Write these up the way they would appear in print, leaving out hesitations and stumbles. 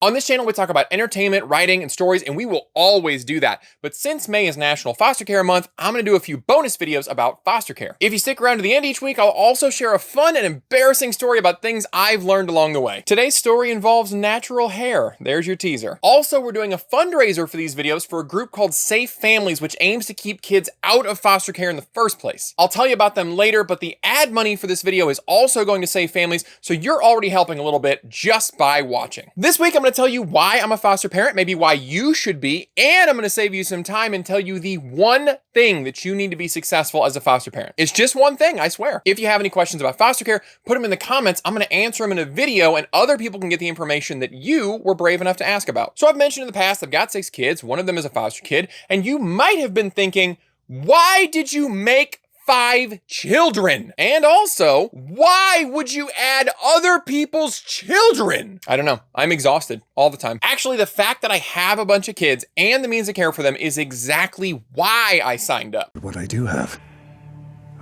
On this channel, we talk about entertainment, writing, and stories, and we will always do that. But since May is National Foster Care Month, I'm gonna do a few bonus videos about foster care. If you stick around to the end each week, I'll also share a fun and embarrassing story about things I've learned along the way. Today's story involves natural hair. There's your teaser. Also, we're doing a fundraiser for these videos for a group called Safe Families, which aims to keep kids out of foster care in the first place. I'll tell you about them later, but the ad money for this video is also going to Safe Families, so you're already helping a little bit just by watching. This week, I'm going to tell you why I'm a foster parent, maybe why you should be, and I'm going to save you some time and tell you the one thing that you need to be successful as a foster parent. It's just one thing, I swear. If you have any questions about foster care, put them in the comments. I'm going to answer them in a video, and other people can get the information that you were brave enough to ask about. So I've mentioned in the past, I've got 6 kids. One of them is a foster kid, and you might have been thinking, why did you make 5 children? And also, why would you add other people's children? I don't know. I'm exhausted all the time. Actually, the fact that I have a bunch of kids and the means to care for them is exactly why I signed up. What I do have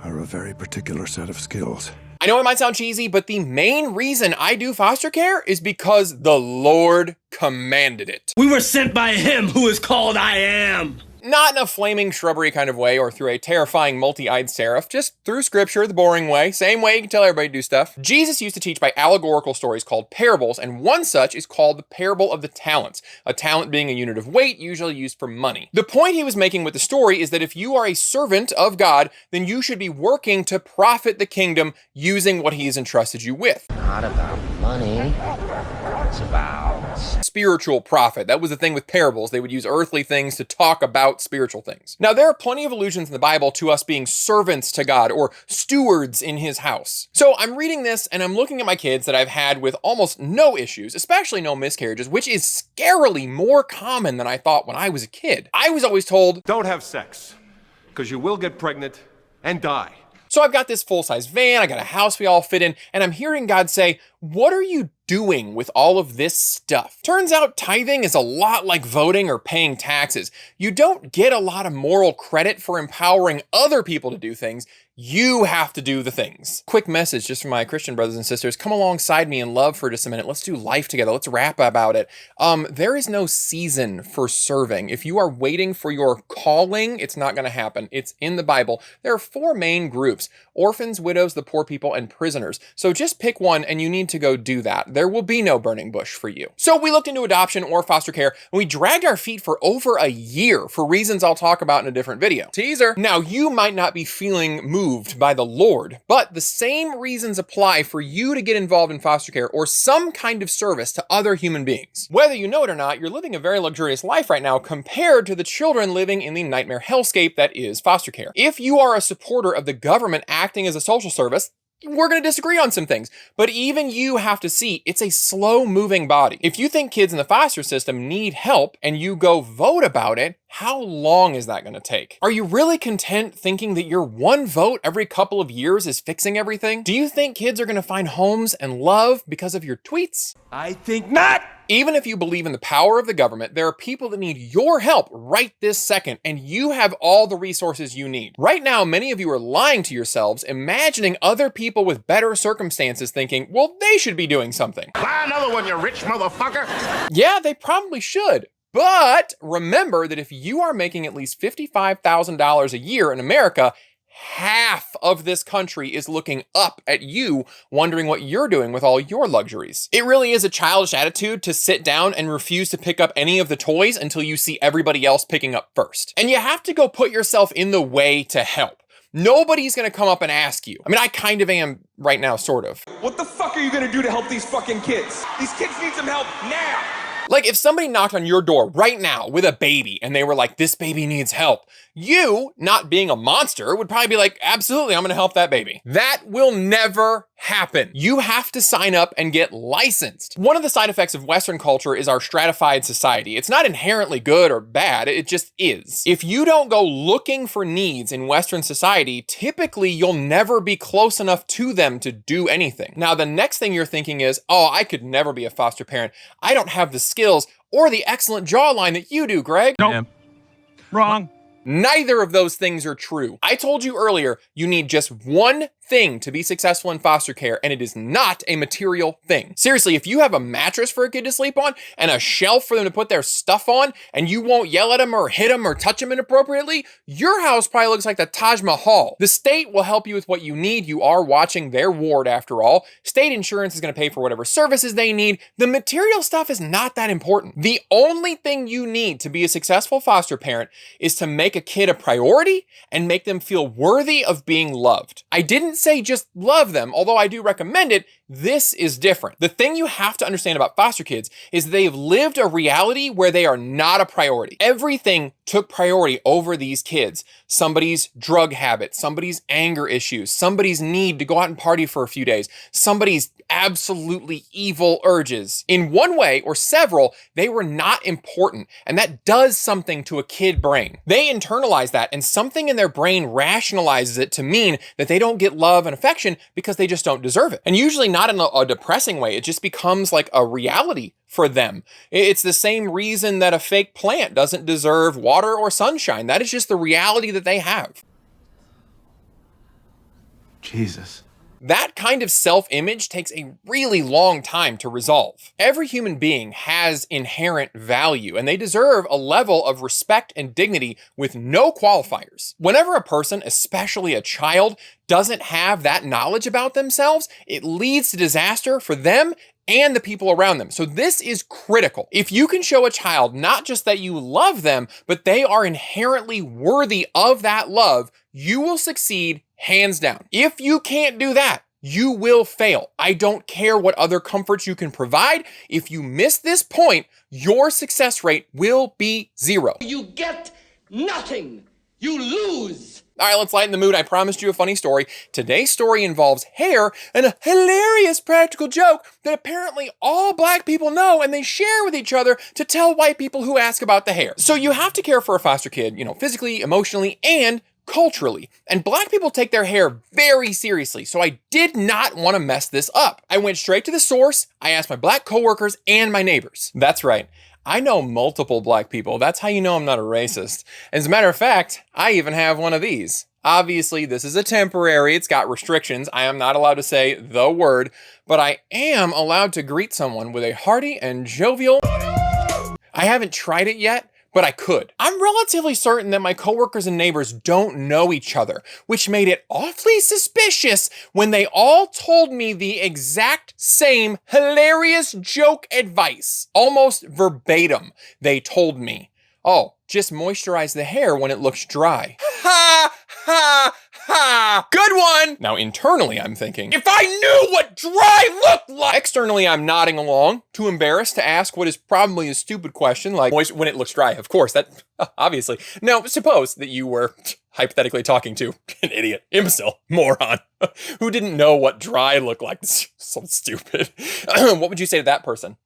are a very particular set of skills. I know it might sound cheesy, but the main reason I do foster care is because the Lord commanded it. We were sent by him who is called I Am. Not in a flaming shrubbery kind of way or through a terrifying multi-eyed seraph, just through scripture, the boring way, same way you can tell everybody to do stuff. Jesus used to teach by allegorical stories called parables, and one such is called the parable of the talents, a talent being a unit of weight usually used for money. The point he was making with the story is that if you are a servant of God, then you should be working to profit the kingdom using what he has entrusted you with. Not about money, it's about spiritual profit. That was the thing with parables. They would use earthly things to talk about spiritual things. Now, there are plenty of allusions in the Bible to us being servants to God or stewards in his house. So I'm reading this and I'm looking at my kids that I've had with almost no issues, especially no miscarriages, which is scarily more common than I thought when I was a kid. I was always told, don't have sex, because you will get pregnant and die. So I've got this full-size van, I got a house we all fit in, and I'm hearing God say, what are you doing with all of this stuff? Turns out tithing is a lot like voting or paying taxes. You don't get a lot of moral credit for empowering other people to do things. You have to do the things. Quick message just from my Christian brothers and sisters. Come alongside me in love for just a minute. Let's do life together. Let's rap about it. There is no season for serving. If you are waiting for your calling, it's not going to happen. It's in the Bible. There are 4 main groups: orphans, widows, the poor people, and prisoners. So just pick one and you need to go do that. There will be no burning bush for you. So we looked into adoption or foster care, and we dragged our feet for over a year for reasons I'll talk about in a different video. Teaser. Now, you might not be feeling moved by the Lord, but the same reasons apply for you to get involved in foster care or some kind of service to other human beings. Whether you know it or not, you're living a very luxurious life right now compared to the children living in the nightmare hellscape that is foster care. If you are a supporter of the government acting as a social service, we're going to disagree on some things, but even you have to see it's a slow moving body. If you think kids in the foster system need help and you go vote about it, how long is that going to take? Are you really content thinking that your one vote every couple of years is fixing everything? Do you think kids are going to find homes and love because of your tweets? I think not. Even if you believe in the power of the government, there are people that need your help right this second, and you have all the resources you need. Right now, many of you are lying to yourselves, imagining other people with better circumstances thinking, well, they should be doing something. Buy another one, you rich motherfucker. Yeah, they probably should. But remember that if you are making at least $55,000 a year in America, half of this country is looking up at you, wondering what you're doing with all your luxuries. It really is a childish attitude to sit down and refuse to pick up any of the toys until you see everybody else picking up first. And you have to go put yourself in the way to help. Nobody's gonna come up and ask you. I mean, I kind of am right now, sort of. What the fuck are you gonna do to help these fucking kids? These kids need some help now. Like if somebody knocked on your door right now with a baby and they were like, this baby needs help, you, not being a monster, would probably be like, absolutely, I'm gonna help that baby. That will never happen. You have to sign up and get licensed. One of the side effects of Western culture is our stratified society. It's not inherently good or bad, it just is. If you don't go looking for needs in Western society, typically you'll never be close enough to them to do anything. Now, the next thing you're thinking is, oh, I could never be a foster parent. I don't have the skills or the excellent jawline that you do, Greg. Nope. Wrong. Neither of those things are true. I told you earlier, you need just one thing to be successful in foster care, and it is not a material thing. Seriously, if you have a mattress for a kid to sleep on and a shelf for them to put their stuff on, and you won't yell at them or hit them or touch them inappropriately, your house probably looks like the Taj Mahal. The state will help you with what you need. You are watching their ward after all. State insurance is going to pay for whatever services they need. The material stuff is not that important. The only thing you need to be a successful foster parent is to make a kid a priority and make them feel worthy of being loved. I didn't say just love them, although I do recommend it. This is different. The thing you have to understand about foster kids is they've lived a reality where they are not a priority. Everything took priority over these kids. Somebody's drug habit, somebody's anger issues, somebody's need to go out and party for a few days, somebody's absolutely evil urges. In one way or several, they were not important, and that does something to a kid brain. They internalize that, and something in their brain rationalizes it to mean that they don't get love and affection because they just don't deserve it. And usually not in a depressing way. It just becomes like a reality for them. It's the same reason that a fake plant doesn't deserve water or sunshine. That is just the reality that they have. Jesus. That kind of self-image takes a really long time to resolve. Every human being has inherent value, and they deserve a level of respect and dignity with no qualifiers. Whenever a person, especially a child, doesn't have that knowledge about themselves, it leads to disaster for them and the people around them. So this is critical. If you can show a child not just that you love them, but they are inherently worthy of that love, you will succeed hands down. If you can't do that, you will fail. I don't care what other comforts you can provide. If you miss this point, your success rate will be 0. You get nothing. You lose. All right, let's lighten the mood. I promised you a funny story. Today's story involves hair and a hilarious practical joke that apparently all black people know and they share with each other to tell white people who ask about the hair. So you have to care for a foster kid, physically, emotionally, and culturally. And black people take their hair very seriously, so I did not want to mess this up. I went straight to the source. I asked my black coworkers and my neighbors. That's right. I know multiple black people. That's how you know I'm not a racist. As a matter of fact, I even have one of these. Obviously, this is a temporary. It's got restrictions. I am not allowed to say the word, but I am allowed to greet someone with a hearty and jovial. I haven't tried it yet, but I could. I'm relatively certain that my coworkers and neighbors don't know each other, which made it awfully suspicious when they all told me the exact same hilarious joke advice. Almost verbatim, they told me, "Oh, just moisturize the hair when it looks dry." Ha, ha, ha. Good one. Now, internally, I'm thinking, if I knew what dry looked like. Externally, I'm nodding along, too embarrassed to ask what is probably a stupid question, like when it looks dry. Of course, that obviously. Now, suppose that you were hypothetically talking to an idiot, imbecile, moron, who didn't know what dry looked like. It's so stupid. What would you say to that person?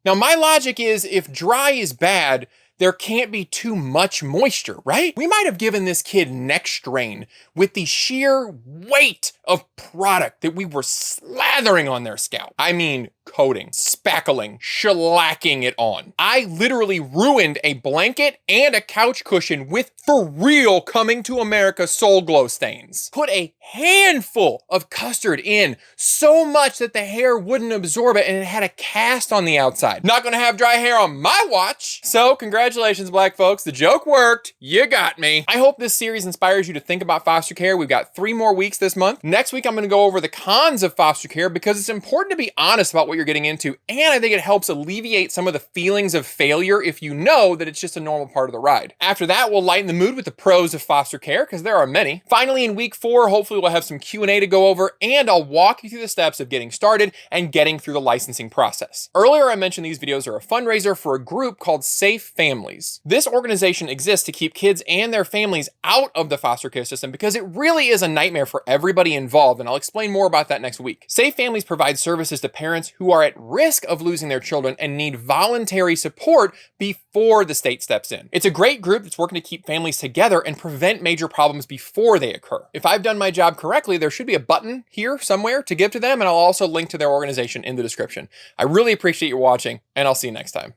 Now, my logic is if dry is bad, there can't be too much moisture, right? We might have given this kid neck strain with the sheer weight of product that we were slathering on their scalp. I mean, coating, spackling, shellacking it on. I literally ruined a blanket and a couch cushion with, for real, Coming to America Soul Glow stains. Put a handful of custard in, so much that the hair wouldn't absorb it and it had a cast on the outside. Not gonna have dry hair on my watch. So congratulations, black folks. The joke worked. You got me. I hope this series inspires you to think about foster care. We've got 3 more weeks this month. Next week, I'm gonna go over the cons of foster care because it's important to be honest about what you're getting into, and I think it helps alleviate some of the feelings of failure if you know that it's just a normal part of the ride. After that, we'll lighten the mood with the pros of foster care, because there are many. Finally, in week 4, hopefully we'll have some Q&A to go over, and I'll walk you through the steps of getting started and getting through the licensing process. Earlier, I mentioned these videos are a fundraiser for a group called Safe Families. This organization exists to keep kids and their families out of the foster care system because it really is a nightmare for everybody involved, and I'll explain more about that next week. Safe Families provides services to parents who are at risk of losing their children and need voluntary support before the state steps in. It's a great group that's working to keep families together and prevent major problems before they occur. If I've done my job correctly, there should be a button here somewhere to give to them, and I'll also link to their organization in the description. I really appreciate you watching, and I'll see you next time.